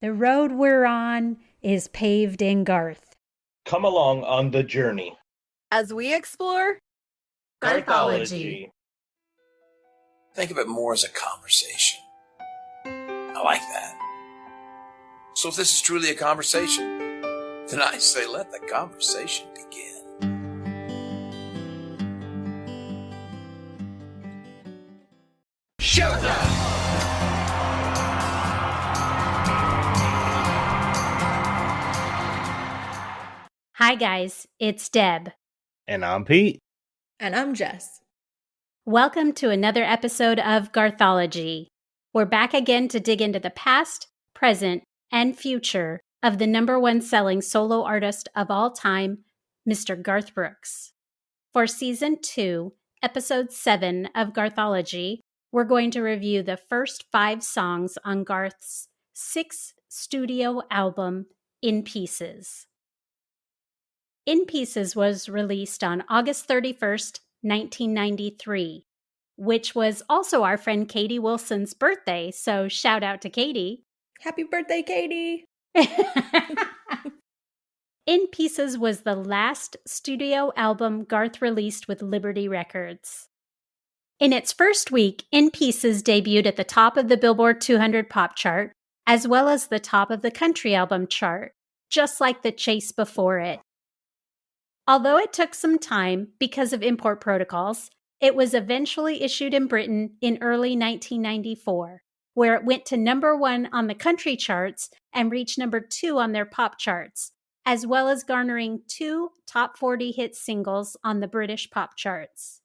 The road we're on is paved in Garth. Come along on the journey as we explore Garthology. Think of it more as a conversation. I like that. So if this is truly a conversation, then I say let the conversation begin. Showtime! Hi guys, it's Deb. And I'm Pete. And I'm Jess. Welcome to another episode of Garthology. We're back again to dig into the past, present, and future of the number one selling solo artist of all time, Mr. Garth Brooks. For Season 2, Episode 7 of Garthology, we're going to review the first 5 songs on Garth's 6th studio album, In Pieces. In Pieces was released on August 31st, 1993, which was also our friend Katie Wilson's birthday, so shout out to Katie. Happy birthday, Katie! In Pieces was the last studio album Garth released with Liberty Records. In its first week, In Pieces debuted at the top of the Billboard 200 pop chart, as well as the top of the country album chart, just like The Chase before it. Although it took some time because of import protocols, it was eventually issued in Britain in early 1994, where it went to number 1 on the country charts and reached number 2 on their pop charts, as well as garnering 2 top 40 hit singles on the British pop charts.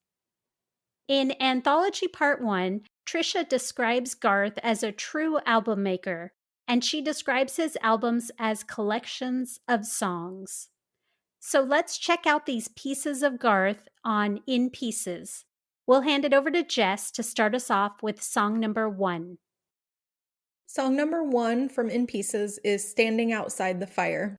In Anthology Part 1, Trisha describes Garth as a true album maker, and she describes his albums as collections of songs. So let's check out these pieces of Garth on In Pieces. We'll hand it over to Jess to start us off with song number 1. Song number 1 from In Pieces is Standing Outside the Fire.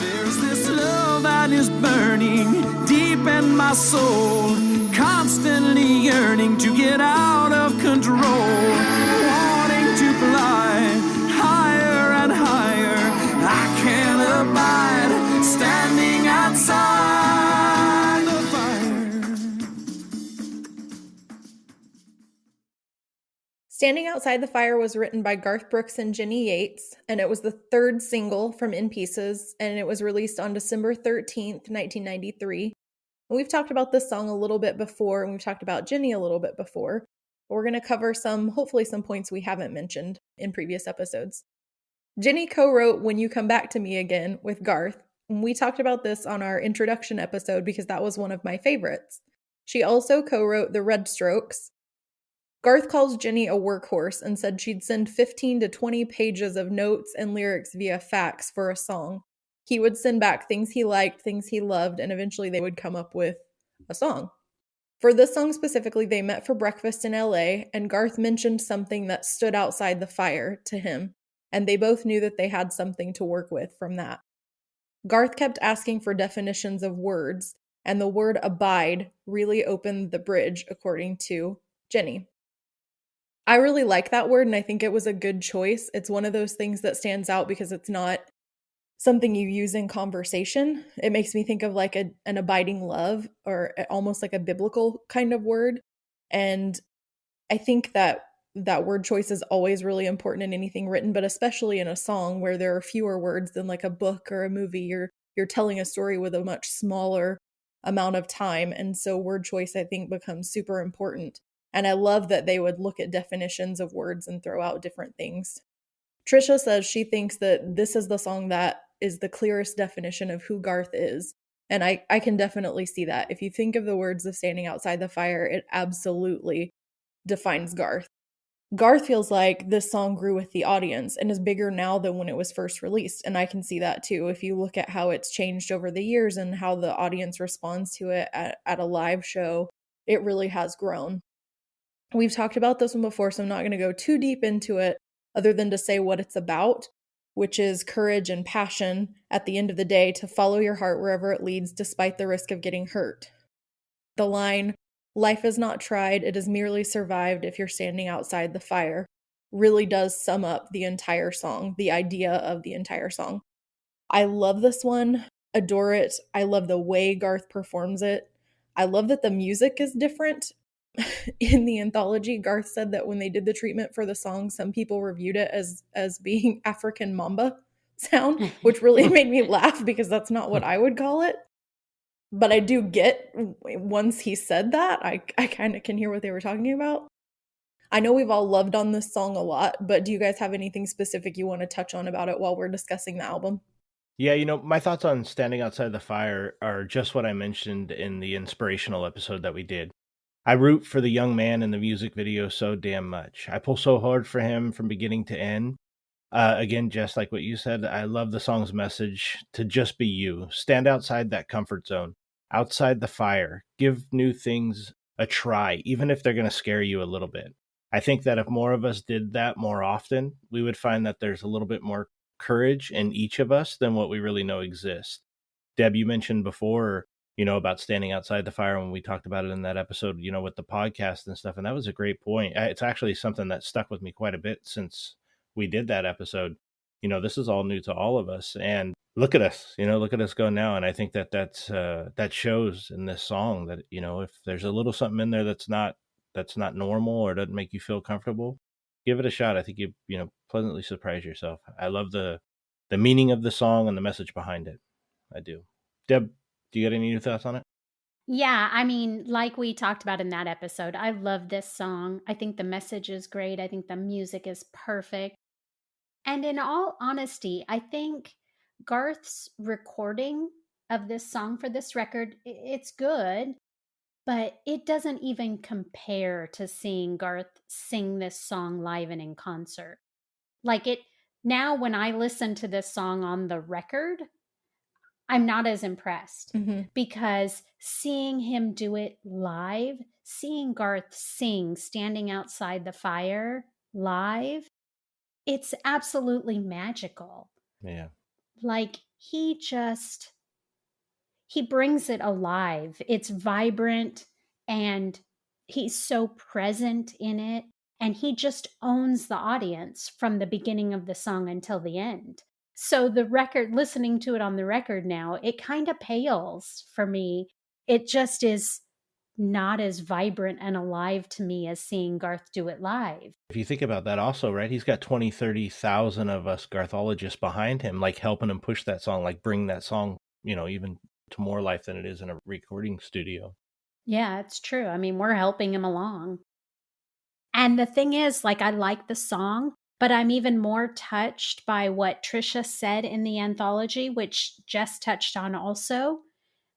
There's this love that is burning deep in my soul, constantly yearning to get out of control, wanting to fly higher and higher. I can't abide standing outside the fire. Standing Outside the Fire was written by Garth Brooks and Jenny Yates, and it was the 3rd single from In Pieces, and it was released on December 13th, 1993. And we've talked about this song a little bit before, and we've talked about Jenny a little bit before. But we're going to cover hopefully some points we haven't mentioned in previous episodes. Jenny co-wrote When You Come Back to Me Again with Garth, and we talked about this on our introduction episode because that was one of my favorites. She also co-wrote The Red Strokes. Garth calls Jenny a workhorse and said she'd send 15 to 20 pages of notes and lyrics via fax for a song. He would send back things he liked, things he loved, and eventually they would come up with a song. For this song specifically, they met for breakfast in LA, and Garth mentioned something that stood outside the fire to him, and they both knew that they had something to work with from that. Garth kept asking for definitions of words, and the word abide really opened the bridge, according to Jenny. I really like that word, and I think it was a good choice. It's one of those things that stands out because it's not something you use in conversation. It makes me think of like an abiding love, or almost like a biblical kind of word. And I think that word choice is always really important in anything written, but especially in a song where there are fewer words than like a book or a movie. You're telling a story with a much smaller amount of time. And so word choice, I think, becomes super important. And I love that they would look at definitions of words and throw out different things. Trisha says she thinks that this is the song that is the clearest definition of who Garth is. And I can definitely see that. If you think of the words of Standing Outside the Fire, it absolutely defines Garth. Garth feels like this song grew with the audience and is bigger now than when it was first released. And I can see that too. If you look at how it's changed over the years and how the audience responds to it at a live show, it really has grown. We've talked about this one before, so I'm not going to go too deep into it other than to say what it's about, which is courage and passion at the end of the day to follow your heart wherever it leads despite the risk of getting hurt. The line, Life is not tried, it is merely survived if you're standing outside the fire, really does sum up the entire song, the idea of the entire song. I love this one, adore it. I love the way Garth performs it. I love that the music is different. In the anthology, Garth said that when they did the treatment for the song, some people reviewed it as being African mamba sound, which really made me laugh because that's not what I would call it. But I do get, once he said that, I kind of can hear what they were talking about. I know we've all loved on this song a lot, but do you guys have anything specific you want to touch on about it while we're discussing the album? Yeah, my thoughts on Standing Outside the Fire are just what I mentioned in the inspirational episode that we did. I root for the young man in the music video so damn much. I pull so hard for him from beginning to end. Again, just like what you said, I love the song's message to just be you. Stand outside that comfort zone, outside the fire. Give new things a try, even if they're going to scare you a little bit. I think that if more of us did that more often, we would find that there's a little bit more courage in each of us than what we really know exists. Deb, you mentioned before, about standing outside the fire when we talked about it in that episode, with the podcast and stuff. And that was a great point. It's actually something that stuck with me quite a bit since we did that episode. This is all new to all of us. And look at us, look at us go now. And I think that shows in this song that, if there's a little something in there that's not normal or doesn't make you feel comfortable, give it a shot. I think you pleasantly surprise yourself. I love the meaning of the song and the message behind it. I do. Deb, do you got any new thoughts on it? Yeah, I mean, like we talked about in that episode, I love this song. I think the message is great. I think the music is perfect. And in all honesty, I think Garth's recording of this song for this record, it's good, but it doesn't even compare to seeing Garth sing this song live and in concert. Now when I listen to this song on the record, I'm not as impressed because seeing him do it live, seeing Garth sing Standing Outside the Fire live, it's absolutely magical. Yeah. He brings it alive. It's vibrant and he's so present in it. And he just owns the audience from the beginning of the song until the end. So the record, listening to it on the record now, it kind of pales for me. It just is not as vibrant and alive to me as seeing Garth do it live. If you think about that also, right, he's got 20, 30,000 of us Garthologists behind him, helping him push that song, bring that song, even to more life than it is in a recording studio. Yeah, it's true. I mean, we're helping him along. And the thing is, I like the song, but I'm even more touched by what Trisha said in the anthology, which Jess touched on also,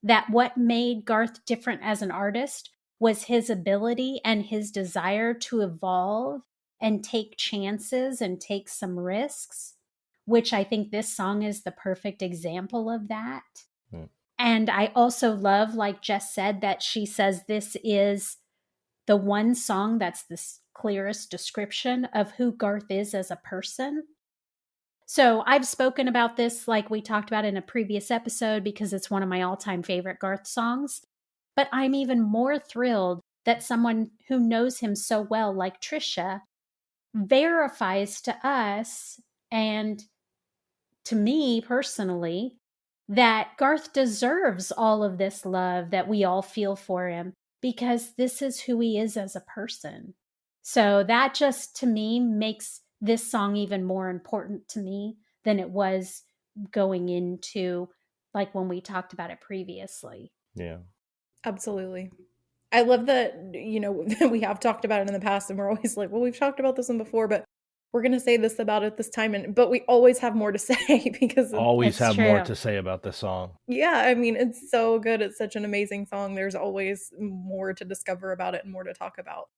that what made Garth different as an artist was his ability and his desire to evolve and take chances and take some risks, which I think this song is the perfect example of that. And I also love, like Jess said, that she says this is the one song that's the clearest description of who Garth is as a person. So I've spoken about this like we talked about in a previous episode because it's one of my all-time favorite Garth songs. But I'm even more thrilled that someone who knows him so well, like Trisha, verifies to us and to me personally that Garth deserves all of this love that we all feel for him because this is who he is as a person. So that just, to me, makes this song even more important to me than it was going into, when we talked about it previously. Yeah. Absolutely. I love that, we have talked about it in the past and we're always like, well, we've talked about this one before, but we're going to say this about it this time. But we always have more to say because always have true. More to say about the song. Yeah. I mean, it's so good. It's such an amazing song. There's always more to discover about it and more to talk about.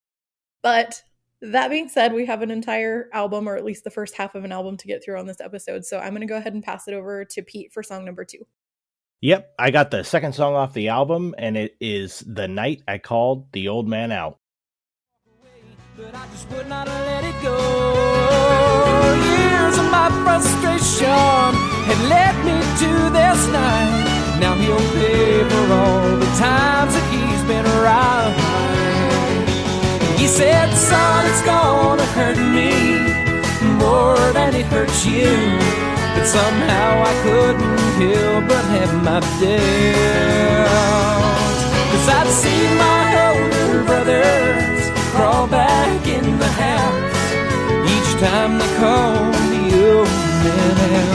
But that being said, we have an entire album, or at least the first half of an album to get through on this episode. So I'm going to go ahead and pass it over to Pete for song number 2. Yep, I got the second song off the album, and it is The Night I Called the Old Man Out. But I just would not let it go. Years of my frustration had led me to this night. Now he'll pay for all the times that he's been right. it's gonna hurt me more than it hurts you. But somehow I couldn't help but have my doubts. 'Cause I'd seen my older brothers crawl back in the house each time they called the old man out.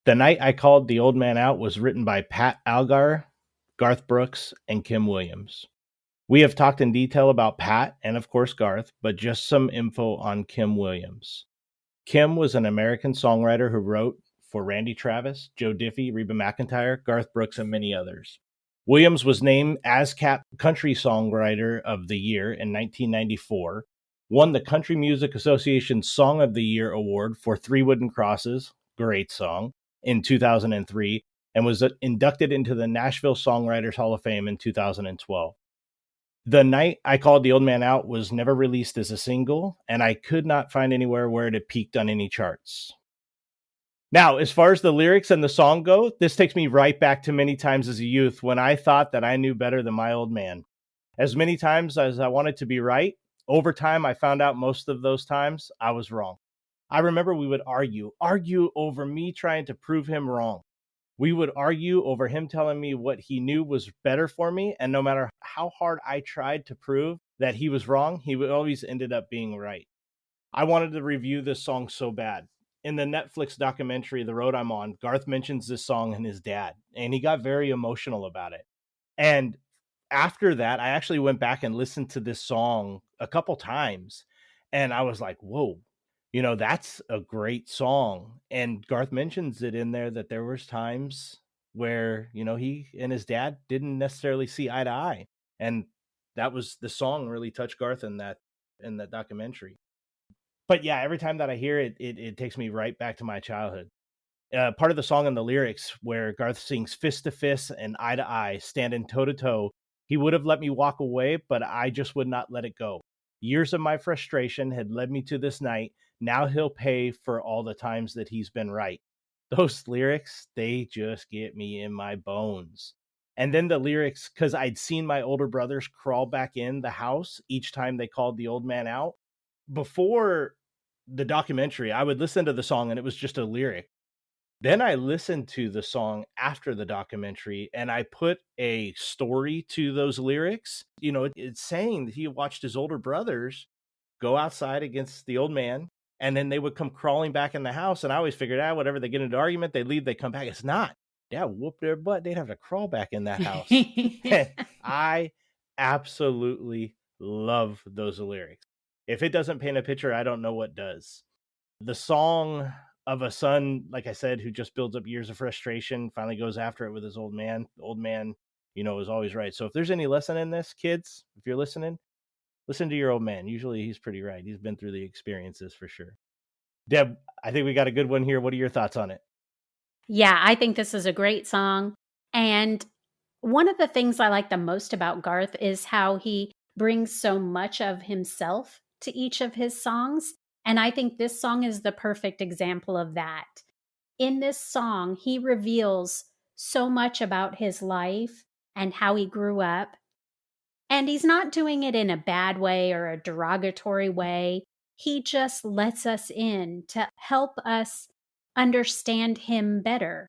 The Night I Called the Old Man Out was written by Pat Algar, Garth Brooks, and Kim Williams. We have talked in detail about Pat and, of course, Garth, but just some info on Kim Williams. Kim was an American songwriter who wrote for Randy Travis, Joe Diffie, Reba McEntire, Garth Brooks, and many others. Williams was named ASCAP Country Songwriter of the Year in 1994, won the Country Music Association Song of the Year Award for Three Wooden Crosses, great song, in 2003, and was inducted into the Nashville Songwriters Hall of Fame in 2012. The Night I Called the Old Man Out was never released as a single, and I could not find anywhere where it had peaked on any charts. Now, as far as the lyrics and the song go, this takes me right back to many times as a youth when I thought that I knew better than my old man. As many times as I wanted to be right, over time I found out most of those times I was wrong. I remember we would argue over me trying to prove him wrong. We would argue over him telling me what he knew was better for me, and no matter how hard I tried to prove that he was wrong, he would always ended up being right. I wanted to review this song so bad. In the Netflix documentary, The Road I'm On, Garth mentions this song and his dad, and he got very emotional about it. And after that, I actually went back and listened to this song a couple times, and I was like, whoa, that's a great song. And Garth mentions it in there that there was times where, he and his dad didn't necessarily see eye to eye. And that was the song really touched Garth in that documentary. But yeah, every time that I hear it, it takes me right back to my childhood. Part of the song and the lyrics where Garth sings fist to fist and eye to eye, standing toe to toe. He would have let me walk away, but I just would not let it go. Years of my frustration had led me to this night. Now he'll pay for all the times that he's been right. Those lyrics, they just get me in my bones. And then the lyrics, because I'd seen my older brothers crawl back in the house each time they called the old man out. Before the documentary, I would listen to the song and it was just a lyric. Then I listened to the song after the documentary and I put a story to those lyrics. It's saying that he watched his older brothers go outside against the old man, and then they would come crawling back in the house. And I always figured out whatever they get into argument, they leave, they come back. It's not. Dad whoop their butt. They'd have to crawl back in that house. I absolutely love those lyrics. If it doesn't paint a picture, I don't know what does. The song of a son, like I said, who just builds up years of frustration, finally goes after it with his old man. The old man, is always right. So if there's any lesson in this, kids, if you're listening, listen to your old man. Usually he's pretty right. He's been through the experiences for sure. Deb, I think we got a good one here. What are your thoughts on it? Yeah, I think this is a great song. And one of the things I like the most about Garth is how he brings so much of himself to each of his songs. And I think this song is the perfect example of that. In this song, he reveals so much about his life and how he grew up. And he's not doing it in a bad way or a derogatory way. He just lets us in to help us understand him better.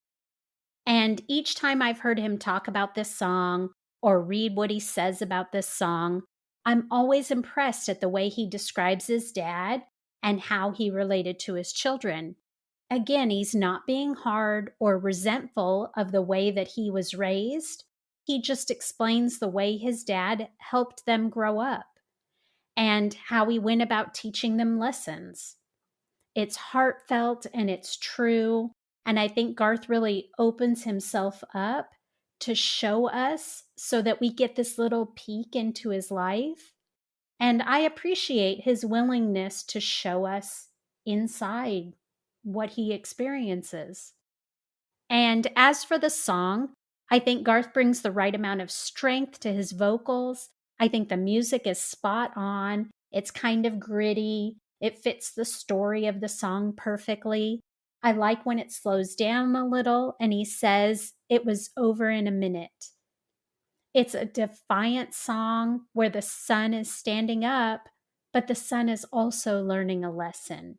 And each time I've heard him talk about this song or read what he says about this song, I'm always impressed at the way he describes his dad and how he related to his children. Again, he's not being hard or resentful of the way that he was raised. He just explains the way his dad helped them grow up and how he went about teaching them lessons. It's heartfelt and it's true. And I think Garth really opens himself up to show us so that we get this little peek into his life. And I appreciate his willingness to show us inside what he experiences. And as for the song, I think Garth brings the right amount of strength to his vocals. I think the music is spot on. It's kind of gritty. It fits the story of the song perfectly. I like when it slows down a little and he says it was over in a minute. It's a defiant song where the sun is standing up, but the sun is also learning a lesson.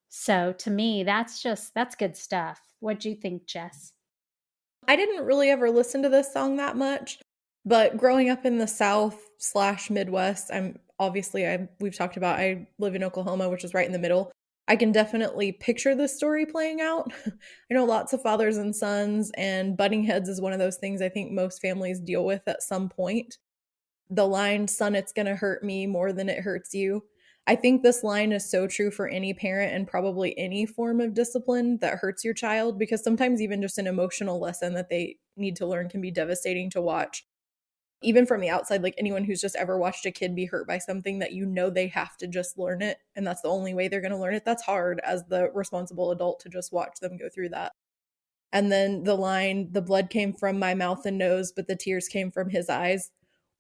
So to me, that's good stuff. What do you think, Jess? I didn't really ever listen to this song that much, but growing up in the South/Midwest, we've talked about, I live in Oklahoma, which is right in the middle. I can definitely picture this story playing out. I know lots of fathers and sons, and butting heads is one of those things I think most families deal with at some point. The line, "Son, it's gonna hurt me more than it hurts you." I think this line is so true for any parent and probably any form of discipline that hurts your child, because sometimes even just an emotional lesson that they need to learn can be devastating to watch. Even from the outside, like anyone who's just ever watched a kid be hurt by something that you know they have to just learn it, and that's the only way they're going to learn it. That's hard as the responsible adult to just watch them go through that. And then the line, "The blood came from my mouth and nose, but the tears came from his eyes."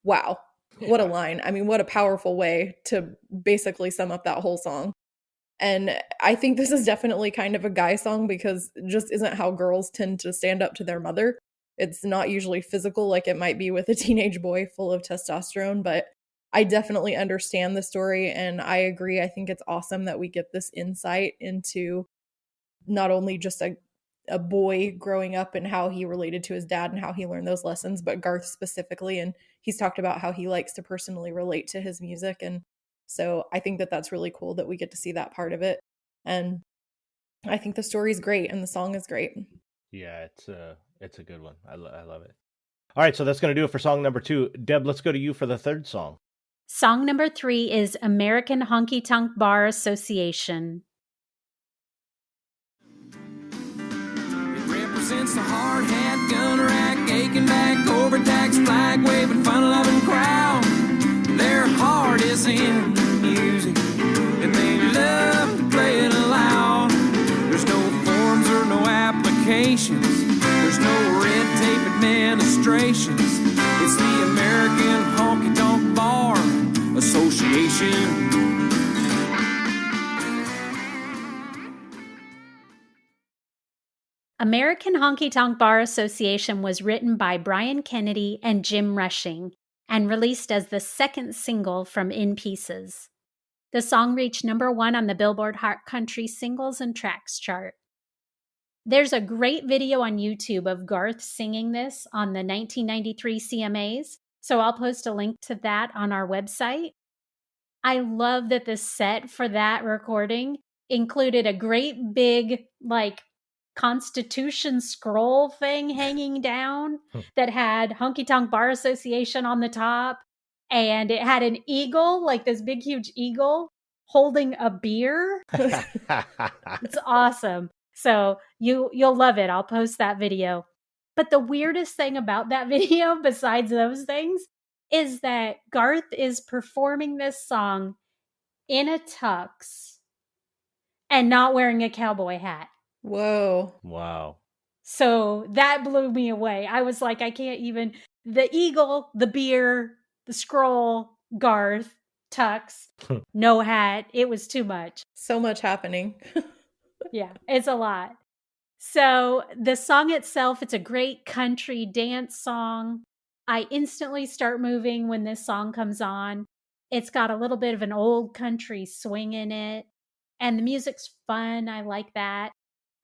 Wow. What a line. I mean, what a powerful way to basically sum up that whole song. And I think this is definitely kind of a guy song, because it just isn't how girls tend to stand up to their mother. It's not usually physical like it might be with a teenage boy full of testosterone, but I definitely understand the story, and I agree. I think it's awesome that we get this insight into not only just a boy growing up and how he related to his dad and how he learned those lessons, but Garth specifically. And he's talked about how he likes to personally relate to his music. And so I think that that's really cool that we get to see that part of it. And I think the story's great and the song is great. Yeah, it's a good one. I love it. All right, so that's going to do it for song number 2. Deb, let's go to you for the third song. Song number 3 is American Honky-Tonk Bar Association. Represents the hard hat, gun rack, aching back, overtaxed, flag waving, fun loving crowd. Their heart is in the music, and they love to play it loud. There's no forms or no applications. There's no red tape administrations. It's the American Honky-Tonk Bar Association. American Honky-Tonk Bar Association was written by Brian Kennedy and Jim Rushing and released as the second single from In Pieces. The song reached number 1 on the Billboard Hot Country Singles and Tracks chart. There's a great video on YouTube of Garth singing this on the 1993 CMAs, so I'll post a link to that on our website. I love that the set for that recording included a great big, Constitution scroll thing hanging down that had Honky-Tonk Bar Association on the top, and it had an eagle, like this big huge eagle holding a beer. It's awesome. So you'll love it. I'll post that video. But the weirdest thing about that video, besides those things, is that Garth is performing this song in a tux and not wearing a cowboy hat. Whoa. Wow. So that blew me away. I was like, I can't even. The eagle, the beer, the scroll, Garth, tux, no hat. It was too much. So much happening. Yeah, it's a lot. So the song itself, it's a great country dance song. I instantly start moving when this song comes on. It's got a little bit of an old country swing in it, and the music's fun. I like that.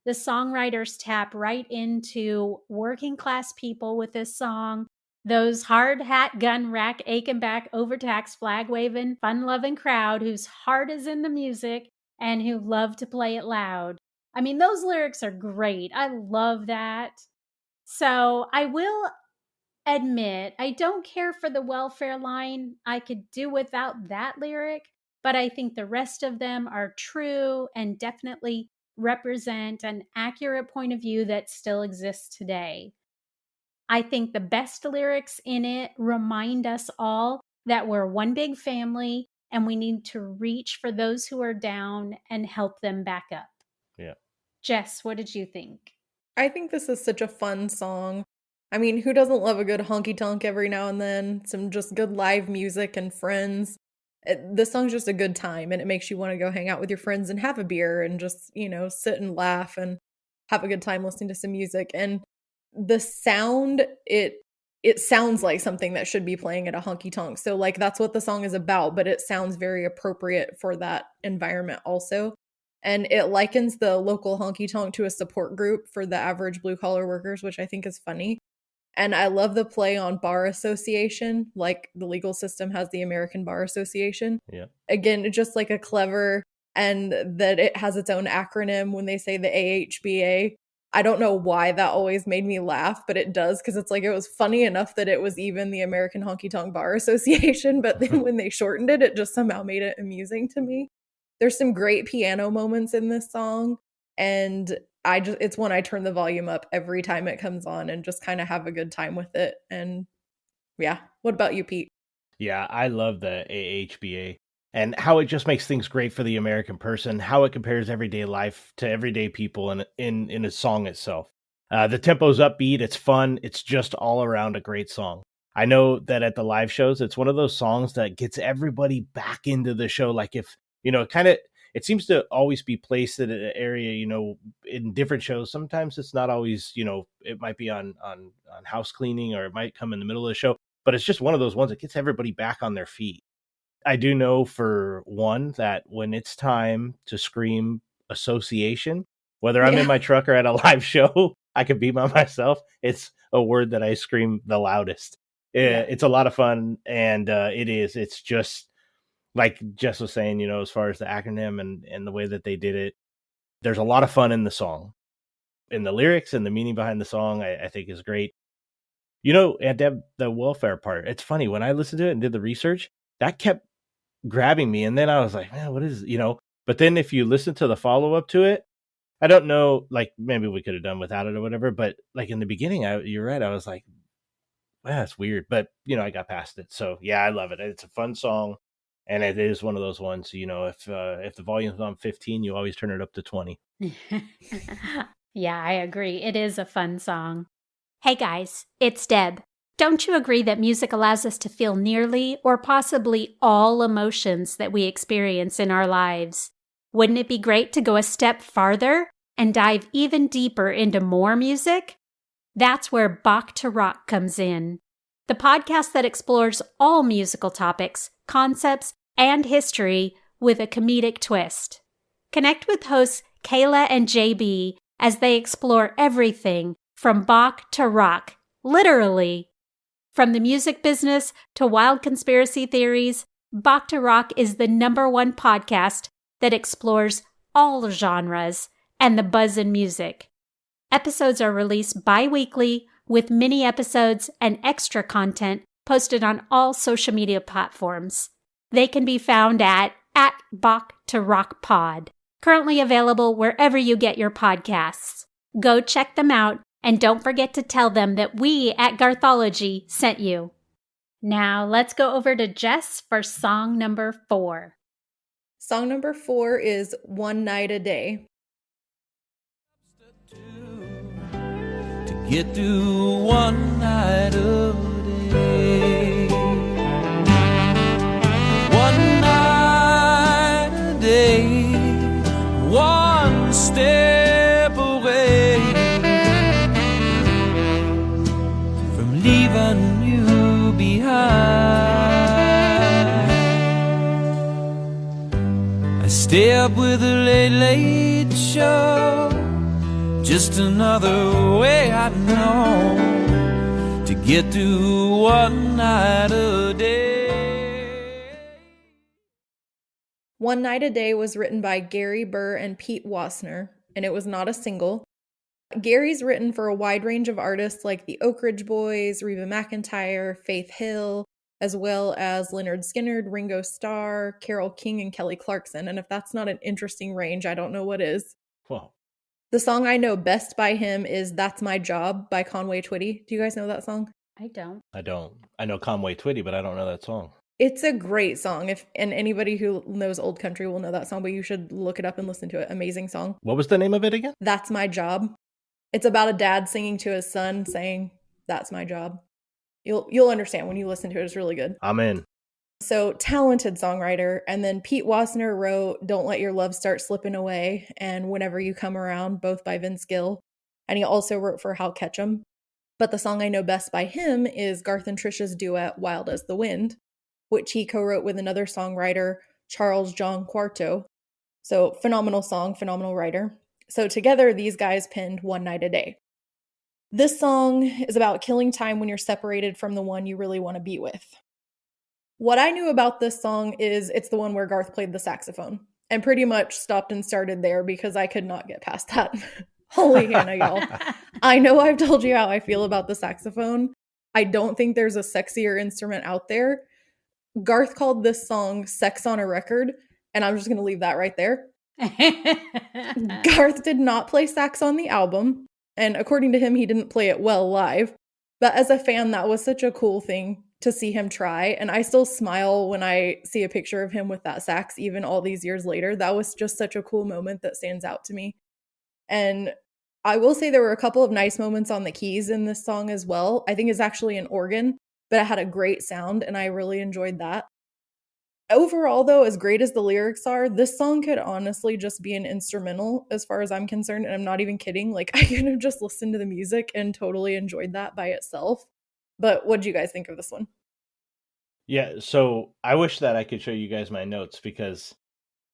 The songwriters tap right into working class people with this song. Those hard hat, gun rack, aching back, overtaxed, flag waving, fun loving crowd whose heart is in the music and who love to play it loud. I mean, those lyrics are great. I love that. So I will admit, I don't care for the welfare line. I could do without that lyric, but I think the rest of them are true and definitely represent an accurate point of view that still exists today. I think the best lyrics in it remind us all that we're one big family and we need to reach for those who are down and help them back up. Yeah. Jess, what did you think? I think this is such a fun song. I mean, who doesn't love a good honky-tonk every now and then? Some just good live music and friends. This song's just a good time, and it makes you want to go hang out with your friends and have a beer and just, sit and laugh and have a good time listening to some music. And the sound, it it sounds like something that should be playing at a honky-tonk. So like that's what the song is about, but it sounds very appropriate for that environment also. And it likens the local honky-tonk to a support group for the average blue-collar workers, which I think is funny. And I love the play on bar association, like the legal system has the American Bar Association. Yeah. Again, just like a clever, and that it has its own acronym when they say the AHBA. I don't know why that always made me laugh, but it does, because it's like it was funny enough that it was even the American Honky-Tonk Bar Association, but then when they shortened it, it just somehow made it amusing to me. There's some great piano moments in this song, and it's one I turn the volume up every time it comes on and just kind of have a good time with it. And yeah, what about you, Pete? Yeah, I love the AHBA and how it just makes things great for the American person, how it compares everyday life to everyday people in a song itself. The tempo's upbeat, it's fun, it's just all around a great song. I know that at the live shows, it's one of those songs that gets everybody back into the show. Like if, it seems to always be placed in an area, in different shows. Sometimes it's not always, it might be on house cleaning, or it might come in the middle of the show, but it's just one of those ones that gets everybody back on their feet. I do know for one that when it's time to scream association, whether I'm in my truck or at a live show, I can be by myself. It's a word that I scream the loudest. It's a lot of fun. And it's just like Jess was saying, as far as the acronym and the way that they did it, there's a lot of fun in the song, in the lyrics, and the meaning behind the song, I think is great. And Deb, the welfare part, it's funny, when I listened to it and did the research, that kept grabbing me. And then I was like, man, what is, but then if you listen to the follow-up to it, I don't know, like maybe we could have done without it or whatever, but like in the beginning, you're right, I was like, well, that's weird, but I got past it. So yeah, I love it. It's a fun song, and it is one of those ones, if the volume's on 15, you always turn it up to 20. Yeah, I agree. It is a fun song. Hey guys, it's Deb. Don't you agree that music allows us to feel nearly or possibly all emotions that we experience in our lives? Wouldn't it be great to go a step farther and dive even deeper into more music? That's where Bach to Rock comes in, the podcast that explores all musical topics, concepts, and history with a comedic twist. Connect with hosts Kayla and JB as they explore everything from Bach to rock, literally. From the music business to wild conspiracy theories, Bach to Rock is the #1 podcast that explores all genres and the buzz in music. Episodes are released bi-weekly with mini episodes and extra content posted on all social media platforms. They can be found at Bach to Rock Pod, currently available wherever you get your podcasts. Go check them out. And don't forget to tell them that we at Garthology sent you. Now let's go over to Jess for song number 4. Song number 4 is One Night a Day. To get through one night a day. One night a day. One step away. Leaving you behind. I stay up with a late show. Just another way I know to get through one night a day. One Night a Day was written by Gary Burr and Pete Wassner, and it was not a single. Gary's written for a wide range of artists like the Oak Ridge Boys, Reba McEntire, Faith Hill, as well as Lynyrd Skynyrd, Ringo Starr, Carole King, and Kelly Clarkson. And if that's not an interesting range, I don't know what is. Whoa. The song I know best by him is That's My Job by Conway Twitty. Do you guys know that song? I don't. I know Conway Twitty, but I don't know that song. It's a great song. And anybody who knows old country will know that song, but you should look it up and listen to it. Amazing song. What was the name of it again? That's My Job. It's about a dad singing to his son saying, that's my job. You'll understand when you listen to it. It's really good. I'm in. So talented songwriter. And then Pete Wassner wrote Don't Let Your Love Start Slipping Away and Whenever You Come Around, both by Vince Gill. And he also wrote for Hal Ketchum. But the song I know best by him is Garth and Trisha's duet, Wild as the Wind, which he co-wrote with another songwriter, Charles John Quarto. So phenomenal song, phenomenal writer. So together, these guys penned One Night a Day. This song is about killing time when you're separated from the one you really want to be with. What I knew about this song is it's the one where Garth played the saxophone, and pretty much stopped and started there because I could not get past that. Holy Hannah, y'all. I know I've told you how I feel about the saxophone. I don't think there's a sexier instrument out there. Garth called this song Sex on a Record, and I'm just going to leave that right there. Garth did not play sax on the album, and according to him, he didn't play it well live. But as a fan, that was such a cool thing to see him try, and I still smile when I see a picture of him with that sax, even all these years later. That was just such a cool moment that stands out to me. And I will say there were a couple of nice moments on the keys in this song as well. I think it's actually an organ, but it had a great sound, and I really enjoyed that. Overall, though, as great as the lyrics are, this song could honestly just be an instrumental as far as I'm concerned, and I'm not even kidding. Like, I could have just listened to the music and totally enjoyed that by itself. But what do you guys think of this one? Yeah, so I wish that I could show you guys my notes, because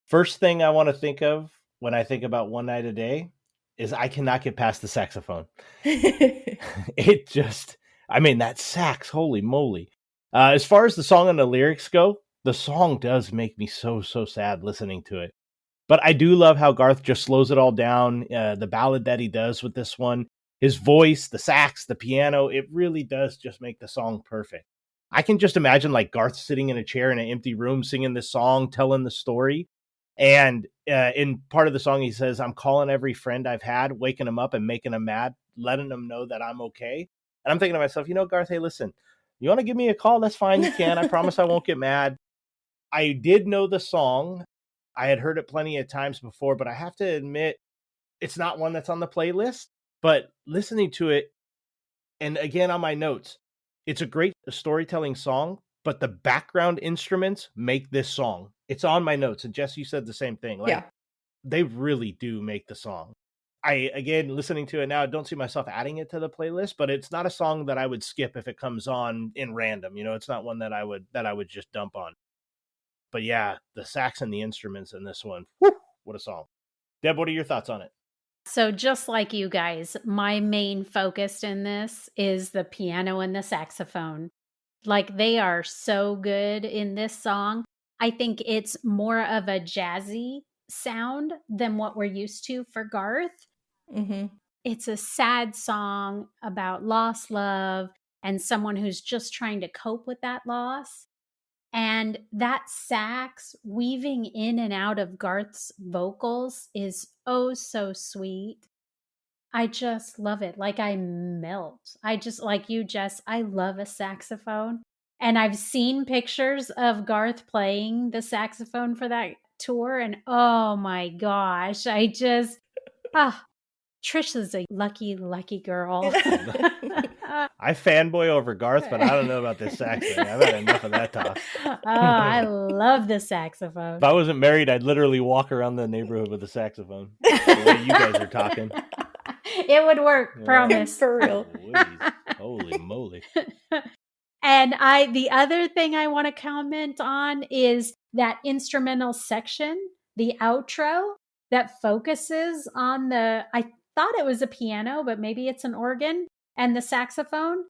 first thing I want to think of when I think about One Night a Day is I cannot get past the saxophone. It just, I mean, that sax, holy moly. As far as the song and the lyrics go, the song does make me so sad listening to it. But I do love how Garth just slows it all down. The ballad that he does with this one, his voice, the sax, the piano, it really does just make the song perfect. I can just imagine like Garth sitting in a chair in an empty room singing this song, telling the story. And in part of the song, he says, I'm calling every friend I've had, waking them up and making them mad, letting them know that I'm okay. And I'm thinking to myself, Garth, hey, listen, you want to give me a call? That's fine. You can. I promise I won't get mad. I did know the song. I had heard it plenty of times before, but I have to admit, it's not one that's on the playlist. But listening to it, and again on my notes, it's a great storytelling song, but the background instruments make this song. It's on my notes. And Jess, you said the same thing. Like, yeah. They really do make the song. Again, listening to it now, I don't see myself adding it to the playlist, but it's not a song that I would skip if it comes on in random. It's not one that I would just dump on. But yeah, the sax and the instruments in this one, whew, what a song. Deb, what are your thoughts on it? So just like you guys, my main focus in this is the piano and the saxophone. Like, they are so good in this song. I think it's more of a jazzy sound than what we're used to for Garth. Mm-hmm. It's a sad song about lost love and someone who's just trying to cope with that loss. And that sax weaving in and out of Garth's vocals is oh so sweet. I just love it. Like, I melt. I just, like you, Jess, I love a saxophone. And I've seen pictures of Garth playing the saxophone for that tour. And oh my gosh, I just, Trisha's a lucky, lucky girl. I fanboy over Garth, but I don't know about this saxophone. I've had enough of that talk. I love the saxophone. If I wasn't married, I'd literally walk around the neighborhood with a saxophone. The way you guys are talking. It would work, promise. For real. Holy moly. And the other thing I want to comment on is that instrumental section, the outro that focuses on I thought it was a piano, but maybe it's an organ, and the saxophone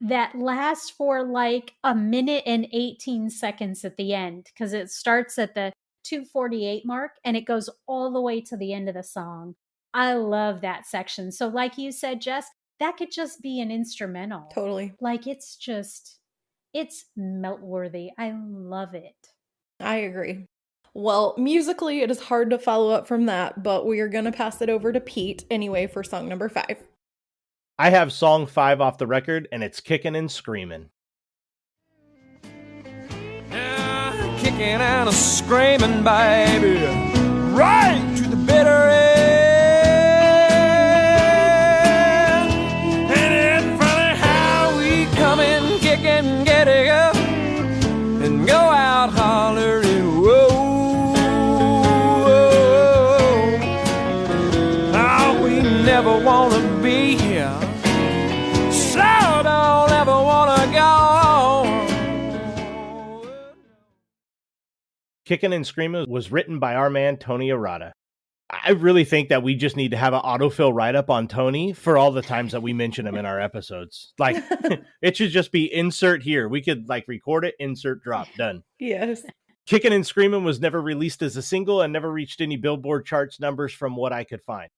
that lasts for like a minute and 18 seconds at the end, because it starts at the 2:48 mark and it goes all the way to the end of the song. I love that section. So like you said, Jess, that could just be an instrumental. Totally. Like, it's melt-worthy. I love it. I agree. Well, musically, it is hard to follow up from that, but we are going to pass it over to Pete anyway for song number 5. I have song 5 off the record, and it's Kicking and Screaming. Kicking and screaming, baby, right to the bitter end. And it's funny how we come in kicking, getting up, and go out hollering, whoa, whoa. Oh, we never want to be here, Kickin' and Screamin' was written by our man, Tony Arata. I really think that we just need to have an autofill write-up on Tony for all the times that we mention him in our episodes. Like, it should just be insert here. We could, like, record it, insert, drop, done. Yes. Kickin' and Screamin' was never released as a single and never reached any Billboard charts numbers from what I could find.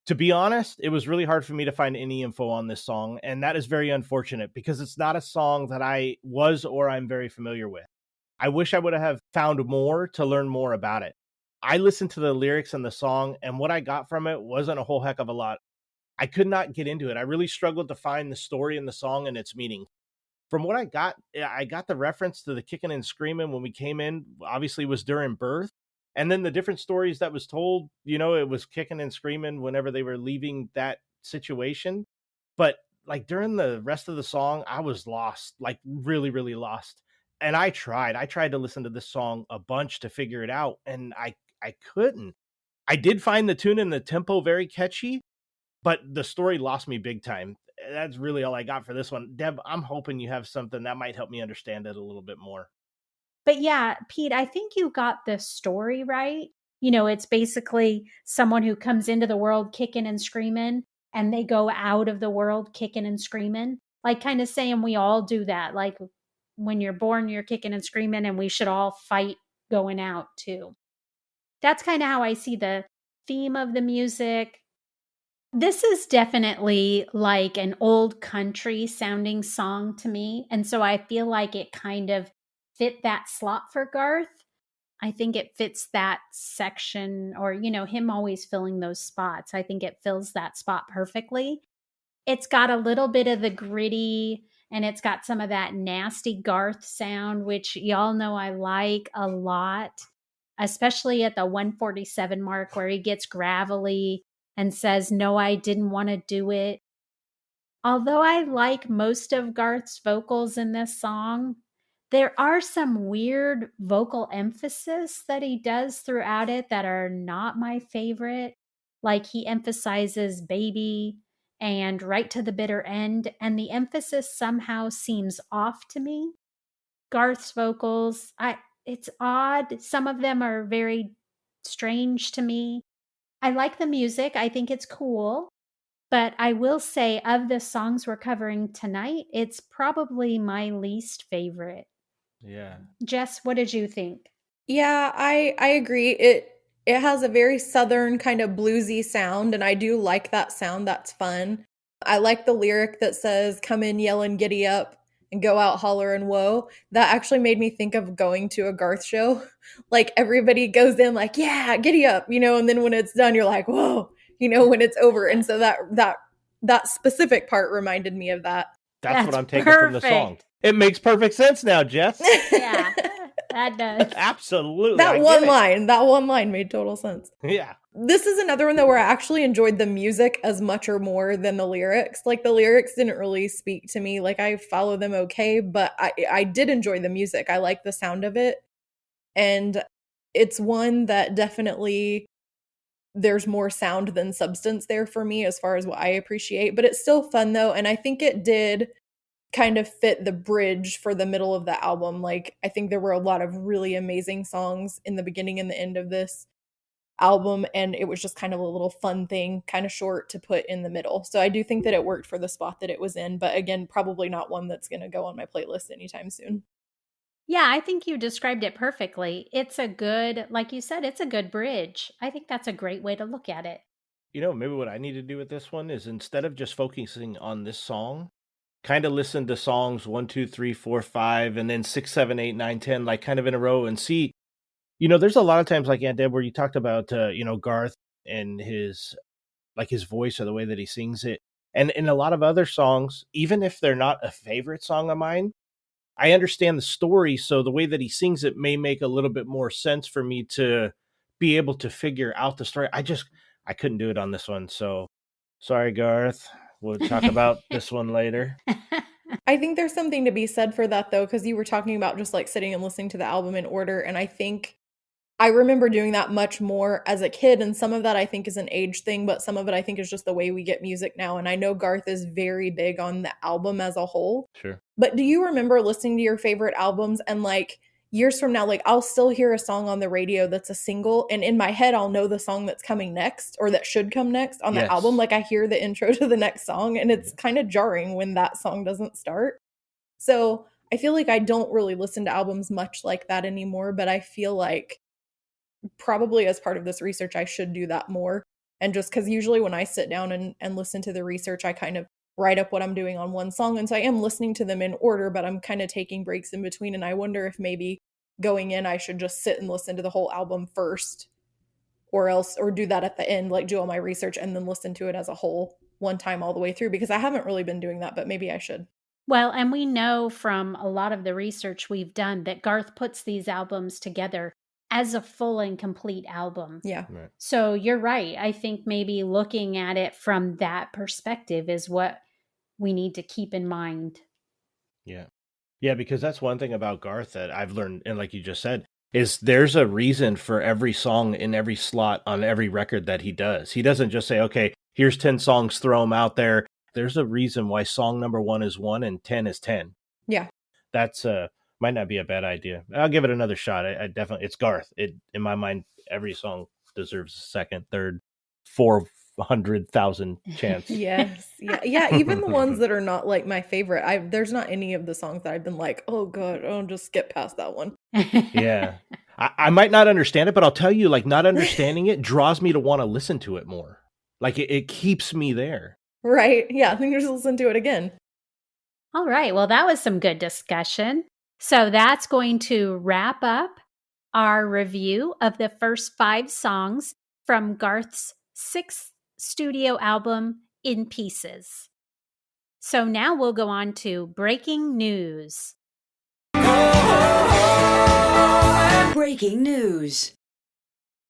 To be honest, it was really hard for me to find any info on this song, and that is very unfortunate because it's not a song that I was or I'm very familiar with. I wish I would have found more to learn more about it. I listened to the lyrics and the song, and what I got from it wasn't a whole heck of a lot. I could not get into it. I really struggled to find the story in the song and its meaning. From what I got the reference to the kicking and screaming when we came in, obviously was during birth. And then the different stories that was told, it was kicking and screaming whenever they were leaving that situation. But like during the rest of the song, I was lost, like really, really lost. And I tried to listen to this song a bunch to figure it out. And I couldn't. I did find the tune and the tempo very catchy, but the story lost me big time. That's really all I got for this one. Deb, I'm hoping you have something that might help me understand it a little bit more. But yeah, Pete, I think you got the story right. It's basically someone who comes into the world kicking and screaming, and they go out of the world kicking and screaming. Like kind of saying we all do that. Like when you're born, you're kicking and screaming, and we should all fight going out too. That's kind of how I see the theme of the music. This is definitely like an old country sounding song to me. And so I feel like it kind of fit that slot for Garth. I think it fits that section or, him always filling those spots. I think it fills that spot perfectly. It's got a little bit of the gritty and it's got some of that nasty Garth sound, which y'all know I like a lot, especially at the 147 mark where he gets gravelly and says, "No, I didn't want to do it." Although I like most of Garth's vocals in this song, there are some weird vocal emphasis that he does throughout it that are not my favorite. Like he emphasizes baby and right to the bitter end, and the emphasis somehow seems off to me. Garth's vocals, it's odd. Some of them are very strange to me. I like the music. I think it's cool. But I will say, of the songs we're covering tonight, it's probably my least favorite. Yeah. Jess, what did you think? Yeah, I agree. It has a very southern kind of bluesy sound, and I do like that sound. That's fun. I like the lyric that says, "Come in yelling, giddy up, and go out hollering, whoa." That actually made me think of going to a Garth show. Like everybody goes in like, "Yeah, giddy up," and then when it's done, you're like, "Whoa," when it's over. And so that specific part reminded me of that. That's what I'm taking from the song. It makes perfect sense now, Jess. Yeah, that does. Absolutely. That one line made total sense. Yeah. This is another one though where I actually enjoyed the music as much or more than the lyrics. Like the lyrics didn't really speak to me. Like I follow them okay, but I did enjoy the music. I like the sound of it. And it's one that definitely there's more sound than substance there for me as far as what I appreciate. But it's still fun though. And I think it did kind of fit the bridge for the middle of the album. Like I think there were a lot of really amazing songs in the beginning and the end of this album, and it was just kind of a little fun thing, kind of short to put in the middle. So I do think that it worked for the spot that it was in, but again, probably not one that's going to go on my playlist anytime soon. Yeah, I think you described it perfectly. It's a good, like you said, it's a good bridge. I think that's a great way to look at it. Maybe what I need to do with this one is instead of just focusing on this song, kind of listen to songs 1, 2, 3, 4, 5, and then 6, 7, 8, 9, 10, like kind of in a row and see. There's a lot of times like Aunt Deb where you talked about, Garth and his voice or the way that he sings it. And in a lot of other songs, even if they're not a favorite song of mine, I understand the story. So the way that he sings it may make a little bit more sense for me to be able to figure out the story. I couldn't do it on this one. So sorry, Garth. We'll talk about this one later. I think there's something to be said for that though, because you were talking about just like sitting and listening to the album in order. And I think I remember doing that much more as a kid, and some of that I think is an age thing, but some of it I think is just the way we get music now. And I know Garth is very big on the album as a whole. Sure. But do you remember listening to your favorite albums and like years from now, like I'll still hear a song on the radio that's a single, and in my head I'll know the song that's coming next or that should come next on the album. Like I hear the intro to the next song, and it's kind of jarring when that song doesn't start. So I feel like I don't really listen to albums much like that anymore, but I feel like probably as part of this research I should do that more. And just because usually when I sit down and listen to the research, I kind of write up what I'm doing on one song. And so I am listening to them in order, but I'm kind of taking breaks in between. And I wonder if maybe going in, I should just sit and listen to the whole album first, or do that at the end, like do all my research and then listen to it as a whole one time all the way through, because I haven't really been doing that, but maybe I should. Well, and we know from a lot of the research we've done that Garth puts these albums together as a full and complete album. Yeah. Right. So you're right. I think maybe looking at it from that perspective is what we need to keep in mind. Yeah. Yeah, because that's one thing about Garth that I've learned, and like you just said, is there's a reason for every song in every slot on every record that he does. He doesn't just say, okay, here's 10 songs, throw them out there. There's a reason why song number 1 is 1 and 10 is 10. Yeah. That's might not be a bad idea. I'll give it another shot. I definitely, it's Garth. In my mind, every song deserves a second, third, 400,000 chance. Yes. Yeah. Even the ones that are not like my favorite, there's not any of the songs that I've been like, oh god, I'll just skip past that one. Yeah. I might not understand it, but I'll tell you, like, not understanding it draws me to want to listen to it more. Like it keeps me there. Right. Yeah. I think just listen to it again. All right. Well, that was some good discussion. So that's going to wrap up our review of the first 5 songs from Garth's 6th studio album, In Pieces. So now we'll go on to breaking news. Breaking news.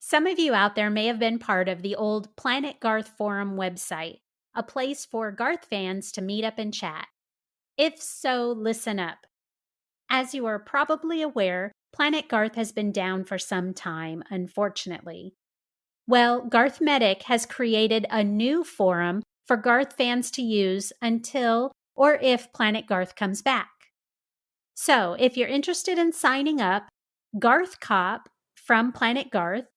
Some of you out there may have been part of the old Planet Garth Forum website, a place for Garth fans to meet up and chat. If so, listen up. As you are probably aware, Planet Garth has been down for some time, unfortunately. Well, Garthmedic has created a new forum for Garth fans to use until or if Planet Garth comes back. So, if you're interested in signing up, Garth Cop from Planet Garth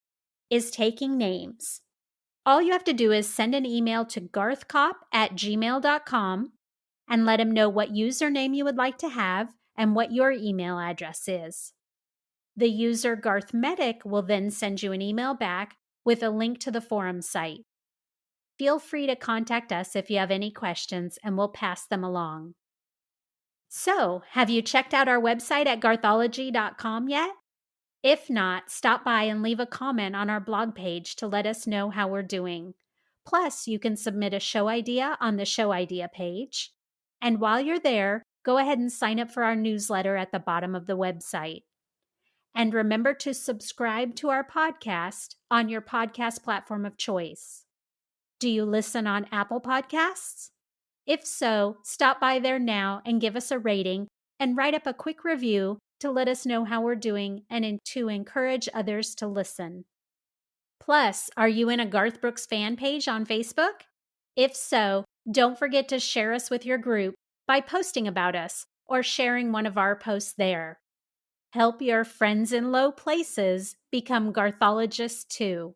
is taking names. All you have to do is send an email to garthcop@gmail.com and let him know what username you would like to have and what your email address is. The user Garthmedic will then send you an email back with a link to the forum site. Feel free to contact us if you have any questions and we'll pass them along. So, have you checked out our website at garthology.com yet? If not, stop by and leave a comment on our blog page to let us know how we're doing. Plus, you can submit a show idea on the show idea page. And while you're there, go ahead and sign up for our newsletter at the bottom of the website. And remember to subscribe to our podcast on your podcast platform of choice. Do you listen on Apple Podcasts? If so, stop by there now and give us a rating and write up a quick review to let us know how we're doing and to encourage others to listen. Plus, are you in a Garth Brooks fan page on Facebook? If so, don't forget to share us with your group by posting about us or sharing one of our posts there. Help your friends in low places become Garthologists too.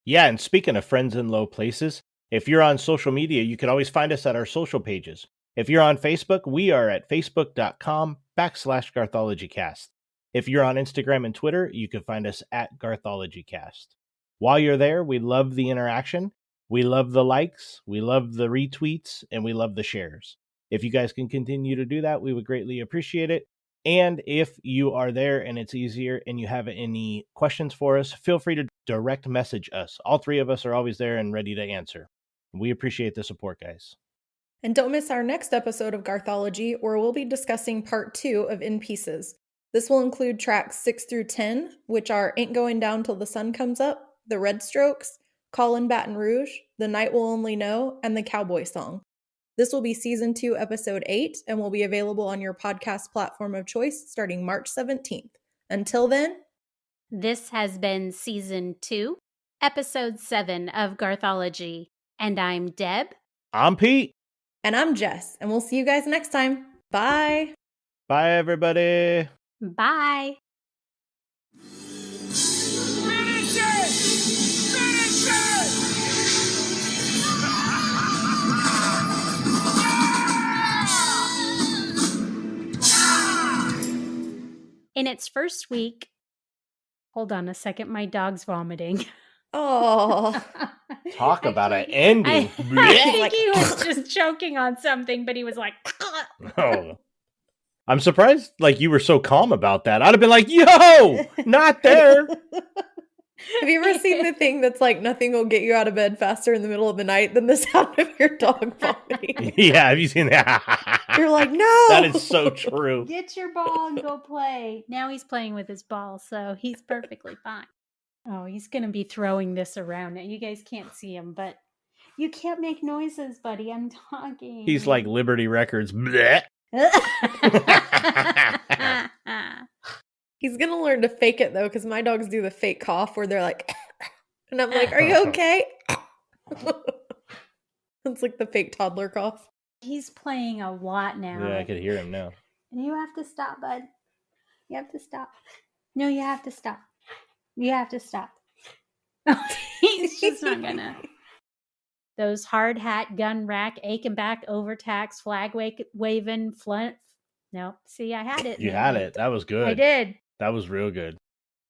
Yeah, and speaking of friends in low places, if you're on social media, you can always find us at our social pages. If you're on Facebook, we are at facebook.com/GarthologyCast. If you're on Instagram and Twitter, you can find us at GarthologyCast. While you're there, we love the interaction. We love the likes, we love the retweets, and we love the shares. If you guys can continue to do that, we would greatly appreciate it. And if you are there and it's easier and you have any questions for us, feel free to direct message us. All 3 of us are always there and ready to answer. We appreciate the support, guys. And don't miss our next episode of Garthology, where we'll be discussing part 2 of In Pieces. This will include tracks 6 through 10, which are Ain't Going Down Till the Sun Comes Up, The Red Strokes, Callin' Baton Rouge, The Night Will Only Know, and the Cowboy Song. This will be Season 2, Episode 8, and will be available on your podcast platform of choice starting March 17th. Until then, this has been Season 2, Episode 7 of Garthology. And I'm Deb. I'm Pete. And I'm Jess. And we'll see you guys next time. Bye. Bye, everybody. Bye. In its first week, hold on a second, my dog's vomiting. Oh, Talk about an Actually, ending. I think he was just choking on something, but he was like, Oh. I'm surprised like you were so calm about that. I'd have been like, yo, not there. have you ever seen the thing that's like nothing will get you out of bed faster in the middle of the night than the sound of your dog vomiting? Yeah, have you seen that? You're like, no. That is so true. get your ball and go play. Now he's playing with his ball, so he's perfectly fine. Oh, he's going to be throwing this around. You guys can't see him, but you can't make noises, buddy. I'm talking. He's like Liberty Records. Blech. He's gonna learn to fake it though, because my dogs do the fake cough where they're like, and I'm like, are you okay? It's like the fake toddler cough. He's playing a lot now. Yeah, I could hear him now. And you have to stop, bud. You have to stop. No, you have to stop. You have to stop. He's just not gonna. Those hard hat, gun rack, aching back, overtax, flag waving, flint. No, see, I had it. You had it. That was good. I did. That was real good.